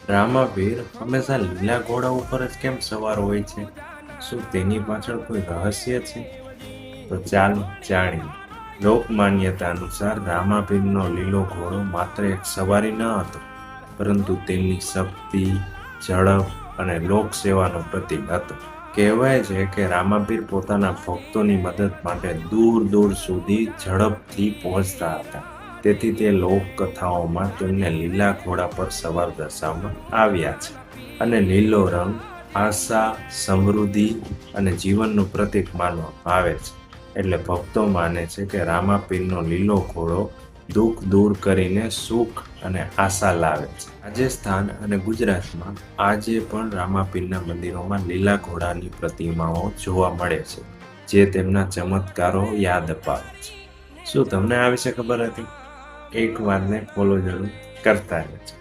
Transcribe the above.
રામાપીર હંમેશા લીલા ઘોડા ઉપર જ કેમ સવાર હોય છે? શું તેની પાછળ કોઈ રહસ્ય છે? તો ચાલો જાણીએ. લોકમાન્યતા અનુસાર રામાપીરનો લીલો ઘોડો માત્ર એક સવારી ન હતો, પરંતુ તેમની શક્તિ, ઝડપ અને લોકસેવાનું પ્રતીક હતો. કહેવાય છે કે રામાપીર પોતાના ભક્તોની મદદ માટે દૂર દૂર સુધી ઝડપથી પહોંચતા હતા. તેથી તે લોકકથાઓમાં તેમને લીલા ઘોડા પર સવાર દર્શાવવામાં આવ્યા છે. અને લીલો રંગ આશા, સમૃદ્ધિ અને જીવનનું પ્રતીક માનવામાં આવે છે. એટલે ભક્તો માને છે કે રામાપીરનો લીલો ઘોડો દુઃખ દૂર કરીને સુખ અને આશા લાવે છે. રાજસ્થાન અને ગુજરાતમાં આજે પણ રામાપીરના મંદિરોમાં લીલા ઘોડાની પ્રતિમાઓ જોવા મળે છે, જે તેમના ચમત્કારો યાદ અપાવે છે. શું તમને આ વિશે ખબર હતી? એક વાતને ફોલો જરૂર કરતા રહેજો.